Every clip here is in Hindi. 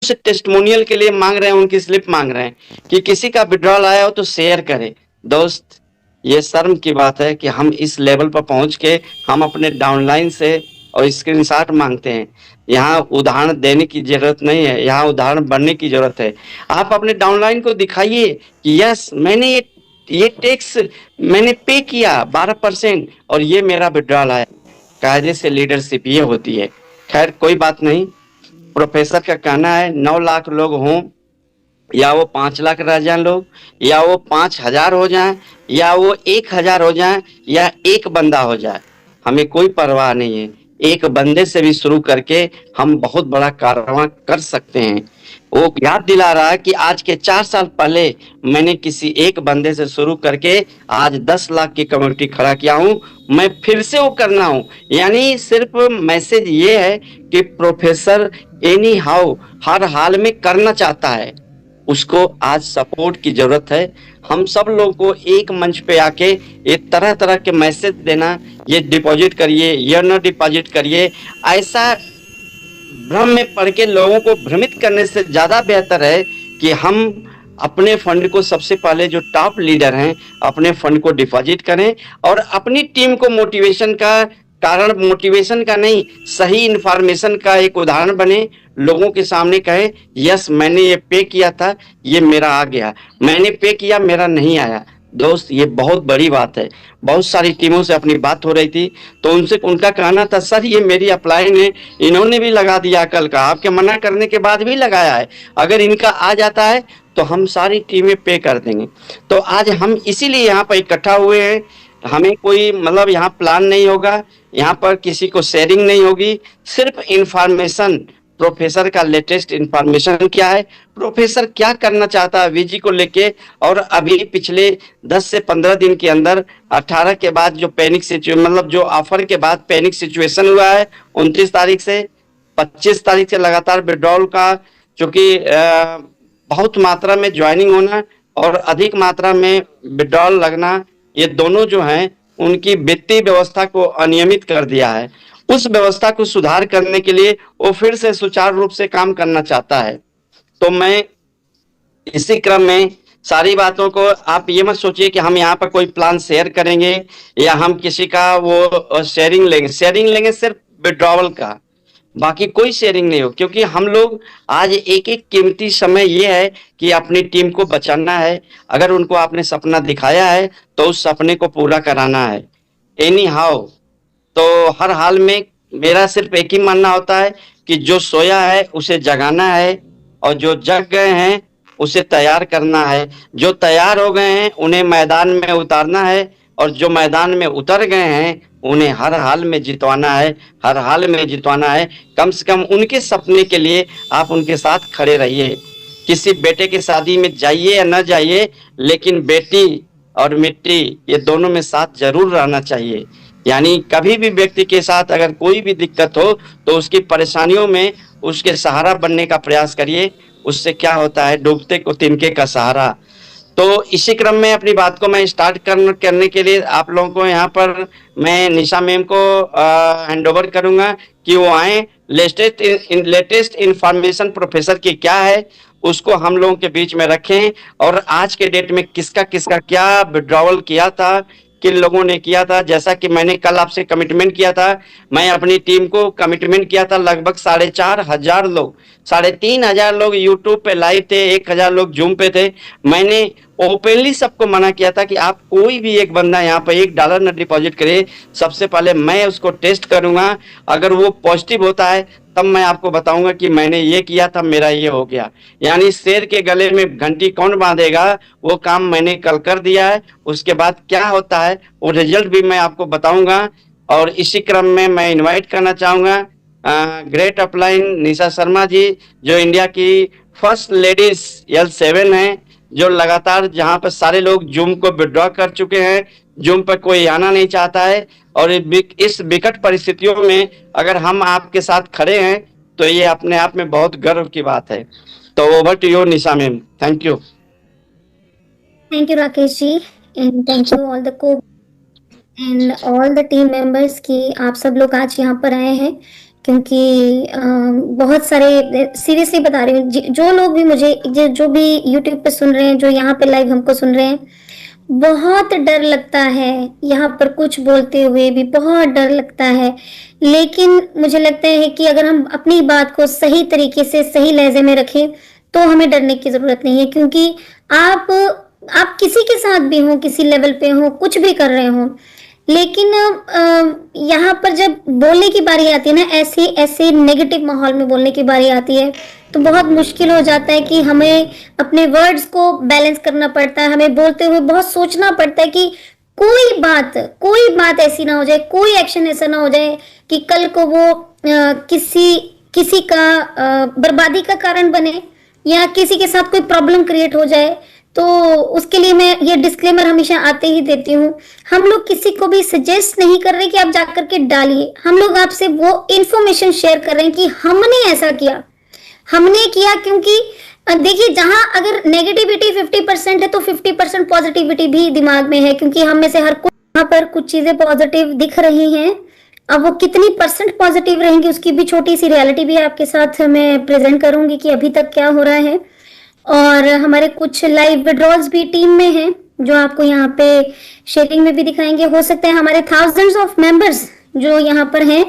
से टेस्टिमोनियल के लिए मांग रहे हैं, उनकी स्लिप मांग रहे हैं कि किसी का विड्रॉल आया हो तो शेयर करें। दोस्त, ये शर्म की बात है कि हम इस लेवल पर पहुंच के हम अपने डाउनलाइन से और स्क्रीनशॉट मांगते हैं। यहाँ उदाहरण देने की जरूरत नहीं है, यहाँ उदाहरण बनने की जरूरत है। आप अपने डाउनलाइन को दिखाइए कि यस, मैंने ये टैक्स मैंने पे किया 12% और ये मेरा विड्रॉल आया। कायदे से लीडरशिप ये होती है। खैर कोई बात नहीं, प्रोफेसर का कहना है 9 लाख लोग हों या वो 5 लाख रह जाएं लोग, या वो 5,000 हो जाएं, या वो 1,000 हो जाएं, या एक बंदा हो जाए, हमें कोई परवाह नहीं है। एक बंदे से भी शुरू करके हम बहुत बड़ा कारवां कर सकते हैं। वो याद दिला रहा है कि आज के 4 साल पहले मैंने किसी एक बंदे से शुरू करके आज 10 लाख की कम्युनिटी खड़ा किया हूं। मैं फिर से वो करना हूं। यानी सिर्फ मैसेज ये है कि प्रोफेसर एनी हाउ हर हाल में करना चाहता है, उसको आज सपोर्ट की जरूरत है। हम सब लोगों को एक मंच पे आके ये तरह तरह के मैसेज देना, ये डिपॉजिट करिए, ये न डिपॉजिट करिए, ऐसा भ्रम में पड़ के लोगों को भ्रमित करने से ज्यादा बेहतर है कि हम अपने फंड को सबसे पहले, जो टॉप लीडर हैं, अपने फंड को डिपॉजिट करें और अपनी टीम को मोटिवेशन का कारण, मोटिवेशन का नहीं, सही इंफॉर्मेशन का एक उदाहरण बने। लोगों के सामने कहे यस, मैंने ये पे किया था, ये मेरा आ गया, मैंने पे किया, मेरा नहीं आया। दोस्त, ये बहुत बड़ी बात है। बहुत सारी टीमों से अपनी बात हो रही थी तो उनसे उनका कहना था सर ये मेरी अपलाइन है, इन्होंने भी लगा दिया, कल का आपके मना करने के बाद भी लगाया है, अगर इनका आ जाता है तो हम सारी टीमें पे कर देंगे। तो आज हम इसीलिए यहाँ पर इकट्ठा हुए हैं। हमें कोई मतलब यहाँ प्लान नहीं होगा, यहाँ पर किसी को शेयरिंग नहीं होगी, सिर्फ इंफॉर्मेशन, प्रोफेसर का लेटेस्ट इंफॉर्मेशन क्या है, प्रोफेसर क्या करना चाहता है वीजी को लेके। और अभी पिछले 10 से 15 दिन के अंदर 18 के बाद जो पैनिक सिचुएशन, मतलब जो ऑफर के बाद पैनिक सिचुएशन हुआ है, 29 तारीख से 25 तारीख से लगातार विड्रॉल का, चूंकि बहुत मात्रा में ज्वाइनिंग होना और अधिक मात्रा में विड्रॉल लगना, ये दोनों जो हैं उनकी वित्तीय व्यवस्था को अनियमित कर दिया है। उस व्यवस्था को सुधार करने के लिए वो फिर से सुचारू रूप से काम करना चाहता है। तो मैं इसी क्रम में सारी बातों को, आप ये मत सोचिए कि हम यहाँ पर कोई प्लान शेयर करेंगे या हम किसी का वो शेयरिंग लेंगे सिर्फ विड्रॉवल का, बाकी कोई शेयरिंग नहीं हो। क्योंकि हम लोग आज एक एक कीमती समय ये है कि अपनी टीम को बचाना है। अगर उनको आपने सपना दिखाया है तो उस सपने को पूरा कराना है एनी हाउ। तो हर हाल में मेरा सिर्फ एक ही मानना होता है कि जो सोया है उसे जगाना है, और जो जग गए हैं उसे तैयार करना है, जो तैयार हो गए हैं उन्हें मैदान में उतारना है, और जो मैदान में उतर गए हैं उन्हें हर हाल में जितवाना है, हर हाल में जितवाना है। कम से कम उनके सपने के लिए आप उनके साथ खड़े रहिए। किसी बेटे की शादी में जाइए या न जाइए, लेकिन बेटी और मिट्टी ये दोनों में साथ जरूर रहना चाहिए। यानी कभी भी व्यक्ति के साथ अगर कोई भी दिक्कत हो तो उसकी परेशानियों में उसके सहारा बनने का प्रयास करिए। उससे क्या होता है, डूबते को तिनके का सहारा। तो इसी क्रम में अपनी बात को मैं स्टार्ट करने के लिए आप लोगों को यहाँ पर मैं निशा मैम को हैंड ओवर करूंगा कि वो आए, लेटेस्ट इंफॉर्मेशन प्रोफेसर की क्या है उसको हम लोगों के बीच में रखें, और आज के डेट में किसका किसका क्या विड्रॉवल किया था, किन लोगों ने किया था। जैसा कि मैंने कल आपसे कमिटमेंट किया था, मैं अपनी टीम को कमिटमेंट किया था, लगभग 4,500 लोग, 3,500 लोग यूट्यूब पे लाइव थे, 1,000 लोग जूम पे थे। मैंने ओपनली सबको मना किया था कि आप कोई भी एक बंदा यहाँ पर $1 न डिपॉजिट करे, सबसे पहले मैं उसको टेस्ट करूंगा, अगर वो पॉजिटिव होता है तब मैं आपको बताऊंगा कि मैंने ये किया था, मेरा ये हो गया। यानी शेर के गले में घंटी कौन बांधेगा, वो काम मैंने कल कर दिया है। उसके बाद क्या होता है वो रिजल्ट भी मैं आपको बताऊंगा। और इसी क्रम में मैं इनवाइट करना चाहूंगा ग्रेट अपलाइन निशा शर्मा जी, जो इंडिया की फर्स्ट लेडीज L7 हैं, जो लगातार जहां पर सारे लोग जूम को विड्रॉ कर चुके हैं, जूम पर कोई आना नहीं चाहता है, और इस विकट परिस्थितियों में अगर हम आपके साथ खड़े हैं तो ये अपने आप में बहुत गर्व की बात है। तो over to you Nisha ma'am, thank you. Thank you Rakesh ji, and thank you all the को and all the team members कि आप सब लोग आज यहाँ पर आए हैं। क्योंकि बहुत सारे, सीरियसली बता रही हूँ, जो लोग भी मुझे, जो भी यूट्यूब पे सुन रहे हैं, जो यहाँ पे लाइव हमको सुन रहे हैं, बहुत डर लगता है यहाँ पर कुछ बोलते हुए भी, बहुत डर लगता है। लेकिन मुझे लगता है कि अगर हम अपनी बात को सही तरीके से, सही लहजे में रखें, तो हमें डरने की जरूरत नहीं है। क्योंकि आप किसी के साथ भी हो, किसी लेवल पे हो, कुछ भी कर रहे हो, लेकिन यहाँ पर जब बोलने की बारी आती है ना, ऐसे ऐसे नेगेटिव माहौल में बोलने की बारी आती है, तो बहुत मुश्किल हो जाता है कि हमें अपने वर्ड्स को बैलेंस करना पड़ता है। हमें बोलते हुए बहुत सोचना पड़ता है कि कोई बात ऐसी ना हो जाए, कोई एक्शन ऐसा ना हो जाए कि कल को वो किसी किसी का बर्बादी का कारण बने, या किसी के साथ कोई प्रॉब्लम क्रिएट हो जाए। तो उसके लिए मैं ये डिस्क्लेमर हमेशा आते ही देती हूँ। हम लोग किसी को भी सजेस्ट नहीं कर रहे कि आप जाकर के डालिए, हम लोग आपसे वो इंफॉर्मेशन शेयर कर रहे हैं कि हमने ऐसा किया, हमने किया। क्योंकि देखिए, जहां अगर नेगेटिविटी 50% है, तो 50% पॉजिटिविटी भी दिमाग में है। क्योंकि हम में से हर कोई, यहाँ पर कुछ चीजें पॉजिटिव दिख रही हैं, अब वो कितनी परसेंट पॉजिटिव रहेंगी उसकी भी छोटी सी रियलिटी भी आपके साथ मैं प्रेजेंट करूंगी कि अभी तक क्या हो रहा है। और हमारे कुछ लाइव विड्रॉल्स भी टीम में हैं, जो आपको यहाँ पे शेयरिंग में भी दिखाएंगे। हो सकता है हमारे थाउजेंड्स ऑफ मेंबर्स जो यहाँ पर हैं,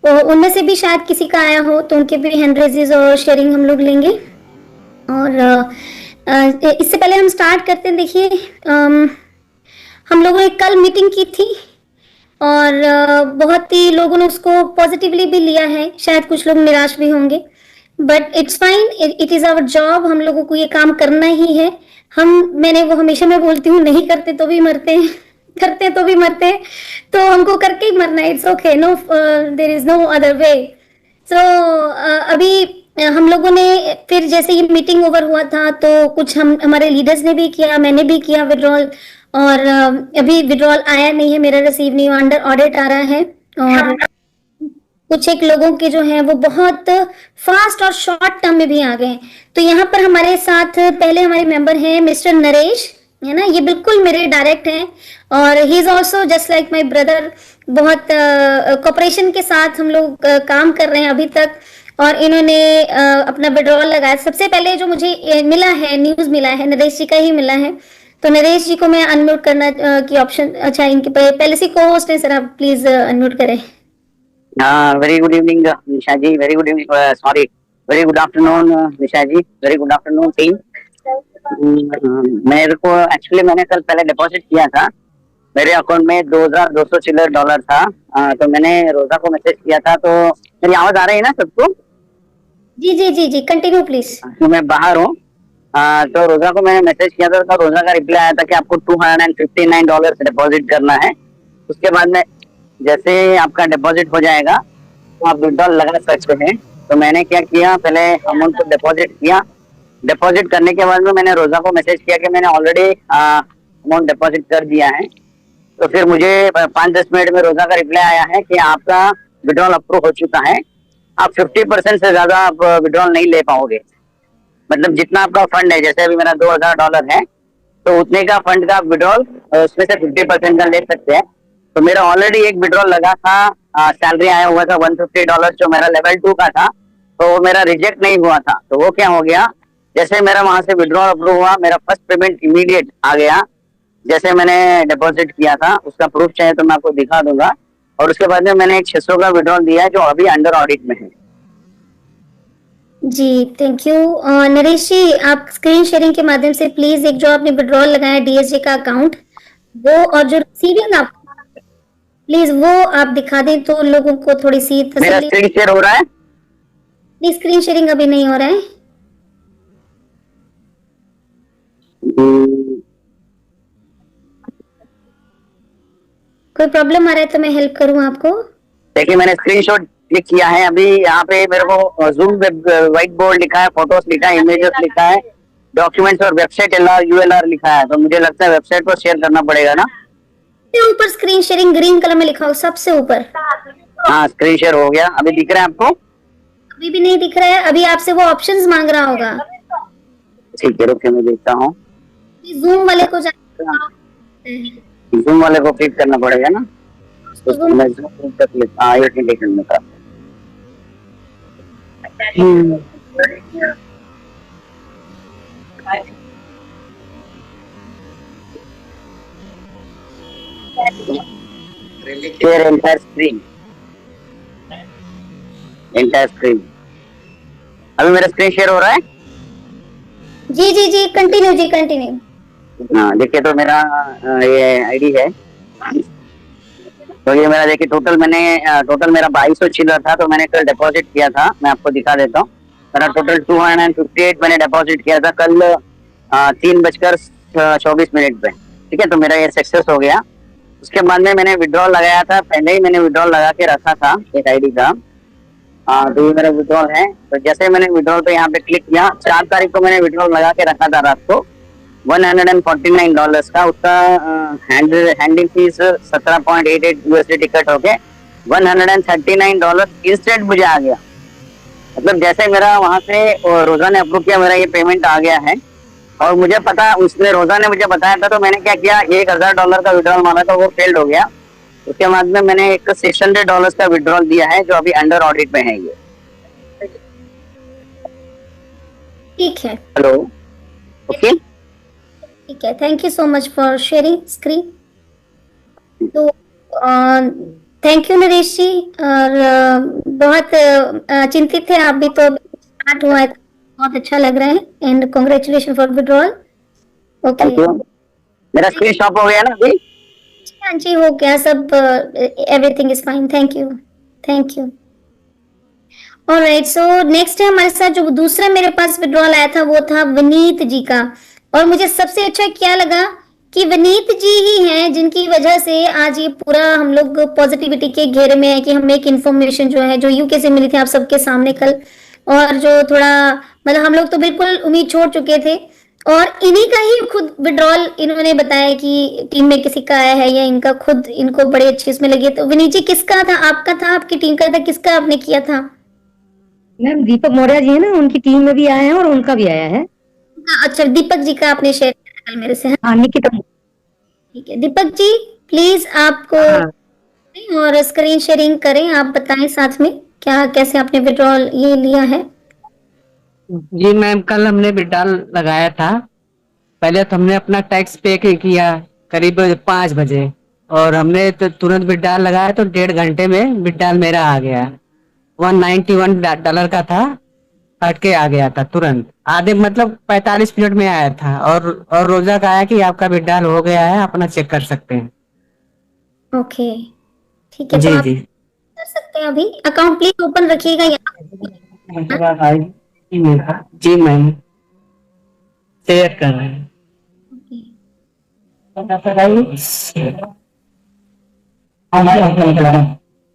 तो उनमें से भी शायद किसी का आया हो, तो उनके भी हैंड रेजेस और शेयरिंग हम लोग लेंगे। और इससे पहले हम स्टार्ट करते हैं, देखिए हम लोगों ने कल मीटिंग की थी, और बहुत ही लोगों ने उसको पॉजिटिवली भी लिया है। शायद कुछ लोग निराश भी होंगे, but it's fine, it is our job. हम लोगों को ये काम करना ही है। मैंने वो हमेशा मैं बोलती हूँ, नहीं करते तो भी मरते हैं, करते तो भी मरते हैं, तो हमको करके ही मरना है। It's okay, no, there is no other way. So अभी हम लोगों ने फिर, जैसे ये मीटिंग ओवर हुआ था, तो कुछ हमारे लीडर्स ने भी किया, मैंने भी किया विड्रॉल। और अभी विड्रॉल आया नहीं है, मेरा रिसीव नहीं, अंडर ऑडिट आ रहा है। और कुछ एक लोगों के जो हैं वो बहुत फास्ट और शॉर्ट टर्म में भी आ गए। तो यहाँ पर हमारे साथ पहले हमारे मेंबर हैं मिस्टर नरेश, है ना, ये बिल्कुल मेरे डायरेक्ट हैं, और he is also just like my brother. बहुत कोऑपरेशन के साथ हम लोग काम कर रहे हैं अभी तक। और इन्होंने अपना विड्रॉल लगाया। सबसे पहले जो मुझे मिला है, न्यूज मिला है, नरेश जी का ही मिला है। तो नरेश जी को मैं अनम्यूट करना की ऑप्शन, अच्छा, इनके पहले से को होस्ट है सर, आप प्लीज अनम्यूट करें। Very good evening, Nisha ji. Very good evening. Sorry. Very good afternoon, Nisha ji. Very good afternoon, team. मेरे को एक्चुअली मैंने कल पहले डिपॉजिट किया था, मेरे अकाउंट में 2200 चिल्लर डॉलर था। तो मैंने रोजा को मैसेज किया था। तो मेरी आवाज आ रही है ना सबको? जी जी जी जी, कंटिन्यू प्लीज। तो मैं बाहर हूँ। तो रोजा को मैंने मैसेज किया था, तो रोजा का रिप्लाई आया था कि आपको $259 डिपॉजिट करना है। उसके बाद में जैसे आपका डिपॉजिट हो जाएगा तो आप विड्रॉल लगा सकते हैं। तो मैंने क्या किया, पहले अमाउंट को डिपॉजिट किया। डिपॉजिट करने के बाद में मैंने रोजा को मैसेज किया कि मैंने ऑलरेडी अमाउंट डिपॉजिट कर दिया है। तो फिर मुझे 5-10 मिनट में रोजा का रिप्लाई आया है कि आपका विड्रॉल अप्रूव हो चुका है। आप 50% से ज्यादा आप विड्रॉल नहीं ले पाओगे। मतलब जितना आपका फंड है, जैसे अभी मेरा $2000 है, तो उतने का फंड का विड्रॉल उसमें से 50% का ले सकते हैं। तो मेरा ऑलरेडी एक विड्रॉल लगा था, सैलरी आया हुआ था $150 जो मेरा लेवल 2 का था, तो वो मेरा रिजेक्ट नहीं हुआ था। तो वो क्या हो गया, जैसे मेरा वहां से विड्रॉल अप्रूव हुआ, मेरा फर्स्ट पेमेंट इमीडिएट आ गया। जैसे मैंने डिपॉजिट किया था उसका प्रूफ चाहिए तो मैं आपको दिखा दूंगा। और उसके बाद में मैंने एक 600 का विड्रॉल दिया है जो अभी अंडर ऑडिट में है। जी, थैंक यू। नरेश जी, आप स्क्रीन शेयरिंग के माध्यम से प्लीज एक जो आपने विड्रॉल लगाया डीएसजे का अकाउंट, वो और जो रिसीविंग आप प्लीज वो आप दिखा दें तो लोगों को थोड़ी सी मेरा स्क्रीन शेयर हो रहा है? नहीं, स्क्रीन शेयरिंग अभी नहीं हो रहा है। कोई प्रॉब्लम आ रहा है तो मैं हेल्प करूं आपको? देखिए, मैंने स्क्रीनशॉट क्लिक किया है। अभी यहाँ पे मेरे को जूम व्हाइट बोर्ड लिखा है, फोटोस लिखा है, इमेजेस लिखा है, डॉक्यूमेंट्स और वेबसाइट ULR लिखा है। तो मुझे लगता है वेबसाइट पर शेयर करना पड़ेगा ना? ऊपर स्क्रीन शेयरिंग ग्रीन कलर में लिखा हो सबसे ऊपर। हाँ, स्क्रीन शेयर हो गया। अभी दिख रहा है आपको? अभी भी नहीं दिख रहा है, अभी आपसे वो ऑप्शंस मांग रहा होगा। ठीक है, रुकिए मैं देखता हूँ। जूम वाले को जूम वाले को क्लिक करना पड़ेगा ना? तो मैं जूम तक क्लिक, हाँ, एक मिनट में। हम्म, शेयर एंटायर स्क्रीन। अभी मेरा स्क्रीन शेयर हो रहा है। जी जी जी, कंटिन्यू जी, कंटिन्यू। हाँ देखिए, तो मेरा ये आईडी है। तो ये मेरा देखिए, टोटल मेरा 2200 चिल्लर था। तो मैंने कल डिपॉजिट किया था, मैं आपको दिखा देता हूँ। मेरा टोटल 258 मैंने डिपॉजिट किया था कल 3:24 पे। ठीक है, तो मेरा ये सक्सेस हो गया। उसके बाद में मैंने विड्रॉल लगाया था, पहले ही मैंने विड्रॉल लगा के रखा था एक आईडी का। तो ये मेरा विड्रॉल है। तो जैसे मैंने विड्रॉल पे यहाँ पे क्लिक किया, 4 तारीख को मैंने विड्रॉल लगा के रखा था रात को, $149 का। उसका हैंडलिंग फीस 17.88 टिकट होके $139 इंस्टेंट मुझे आ गया। मतलब जैसे मेरा वहां से रोजा ने अप्रूव किया, मेरा ये पेमेंट आ गया है। और मुझे पता, उसने रोजा ने मुझे बताया था, तो मैंने क्या किया, $1000 का विड्रॉल मारा था, वो फेल्ड हो गया। उसके बाद में मैंने एक $600 का विड्रॉल दिया है, जो अभी अंडर ऑडिट में है ये। ठीक है, हेलो, ओके। ठीक है, thank you so much for sharing screen. तो थैंक यू नरेश जी। और बहुत चिंतित थे आप भी, तो स्टार्ट हुआ है तो बहुत अच्छा लग रहा है। And congratulation for withdrawal. Okay, thank you. मेरा स्क्रीन स्टॉप हो गया ना अभी। हाँ जी, हो गया सब। Everything is fine, thank you, thank you. Alright, so next है हमारे साथ जो दूसरा मेरे पास विड्रॉल आया था, वो था विनीत जी का। और मुझे सबसे अच्छा क्या लगा कि विनीत जी ही हैं जिनकी वजह से आज ये पूरा हम लोग पॉजिटिविटी के घेरे में है, कि हमें एक इन्फॉर्मेशन जो है, जो यूके से मिली थी आप सबके सामने कल, और जो थोड़ा मतलब हम लोग तो बिल्कुल उम्मीद छोड़ चुके थे, और इन्हीं का ही खुद विड्रॉल इन्होंने बताया कि टीम में किसी का आया है, या इनका खुद इनको बड़े अच्छे इसमें लगे। तो विनीत जी, किसका था? आपका था, आपकी टीम का था, किसका आपने किया था? मैम दीपक मौर्य जी है ना, उनकी टीम में भी आए हैं और उनका भी आया है। अच्छा, दीपक जी का आपने शेयर किया कल मेरे से, हाँ? हाँ, निकिता। ठीक है दीपक जी, प्लीज आपको हाँ और स्क्रीन शेयरिंग करें, आप बताएं साथ में क्या कैसे आपने विड्रॉल ये लिया है। जी मैम, कल हमने विड्रॉल लगाया था। पहले तो हमने अपना टैक्स पे किया करीब 5 बजे, और हमने तो तुरंत विड्रॉल लगाया, तो 1.5 घंटे में विड्रॉल मेरा आ गया। $191 का था, हट के आ गया था तुरंत, आधे मतलब 45 मिनट में आया था। और रोजा का आया कि आपका विड्रॉल हो गया है, अपना चेक कर सकते हैं। ओके, ठीक है, तो जी आप जी। कर सकते हैं। अभी अकाउंट प्लीज ओपन रखिएगा यहाँ। जी मैम, शेयर कर रहे हैं।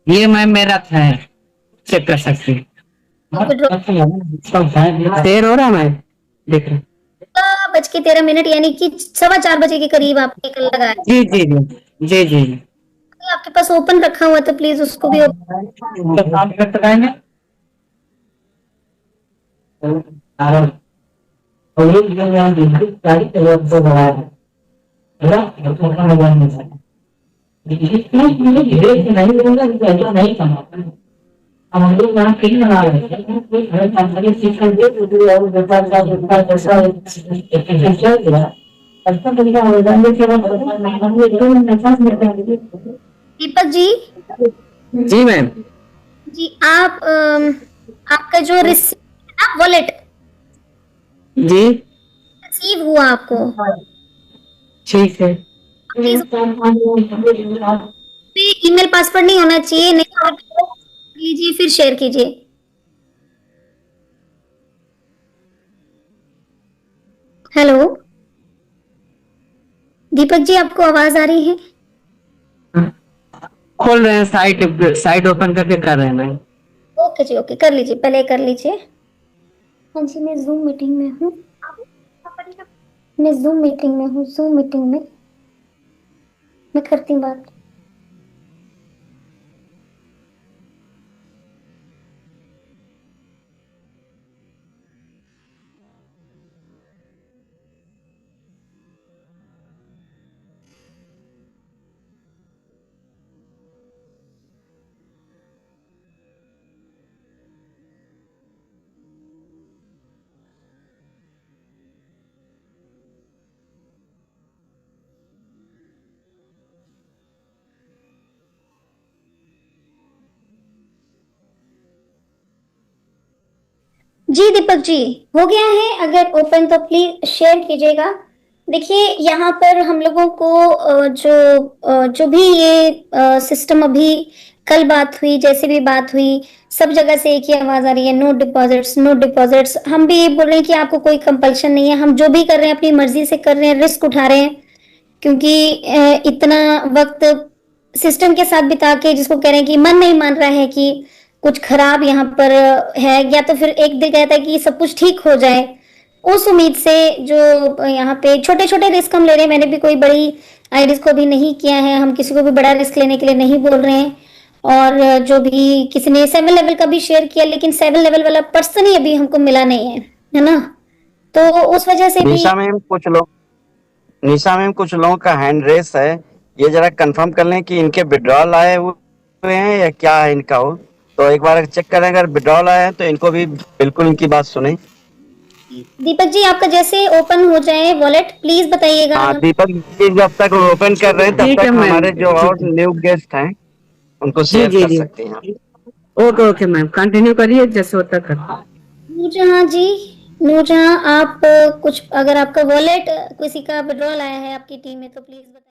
ये मैम मेरा था, चेक कर सकते हैं। विड्रॉल शेयर हो रहा है मैम, देख रहे हैं। 13:13 यानी कि 4:15 के करीब आपने कल लगाया। जी जी जी जी जी जी। आपके पास ओपन रखा हुआ, तो प्लीज उसको भी काम करते रहेंगे। हम लोग यहाँ कहीं बना रहे हैं। दीपक जी। जी मैम। जी आप आपका जो रिसीव है ना वॉलेट, जी रिसीव हुआ आपको, ठीक है। प्लीज ईमेल पासवर्ड नहीं होना चाहिए, नहीं तो लीजिए फिर शेयर कीजिए। हेलो दीपक जी, आपको आवाज आ रही है? खोल रहे हैं, साइट साइट ओपन करके कर रहे हैं मैम। ओके जी, ओके, कर लीजिए, पहले कर लीजिए। हाँ जी, मैं जूम मीटिंग में हूँ, मैं जूम मीटिंग में हूँ, जूम मीटिंग में मैं करती हूँ बात। जी दीपक जी, हो गया है। अगर ओपन तो प्लीज शेयर कीजिएगा। देखिए यहाँ पर हम लोगों को जो भी ये सिस्टम अभी कल बात हुई, जैसे भी बात हुई, सब जगह से एक ही आवाज आ रही है, नो डिपॉजिट्स नो डिपॉजिट्स। हम भी ये बोल रहे हैं कि आपको कोई कंपल्शन नहीं है, हम जो भी कर रहे हैं अपनी मर्जी से कर रहे हैं, रिस्क उठा रहे हैं, क्योंकि इतना वक्त सिस्टम के साथ बिता के जिसको कह रहे हैं कि मन नहीं मान रहा है कि कुछ खराब यहाँ पर है, या तो फिर एक दिन कहता है कि सब कुछ ठीक हो जाए, उस उम्मीद से जो यहाँ पे छोटे छोटे रिस्क हम ले रहे हैं। मैंने भी कोई बड़ी रिस्क को भी नहीं किया है, हम किसी को भी बड़ा रिस्क लेने के लिए नहीं बोल रहे हैं। और जो भी किसी ने 7 लेवल का भी शेयर किया, लेकिन 7 लेवल वाला पर्सन ही अभी हमको मिला नहीं है ना, तो उस वजह से भी निशा मैम कुछ लोगों का हैंड रेस है, ये जरा कंफर्म कर लें कि इनके विड्रॉल आए हुए हैं या क्या है इनका हो, तो एक बार चेक करें। अगर विड्रॉल आए हैं तो इनको भी बिल्कुल इनकी बात सुने। दीपक जी आपका जैसे ओपन हो जाए वॉलेट प्लीज बताइएगा। हाँ दीपक जी, जब तक ओपन कर रहे हैं तब ठीक है तक मैम। हमारे जो और न्यू गेस्ट हैं उनको जी शेयर जी कर जी, सकते हैं आप। ओके ओके मैम, कंटिन्यू करिए जैसे होता कर। नूरजहां जी, नूरजहां आप कुछ, अगर आपका वॉलेट किसी का विड्रॉल आया है आपकी टीम में तो प्लीज बताइए।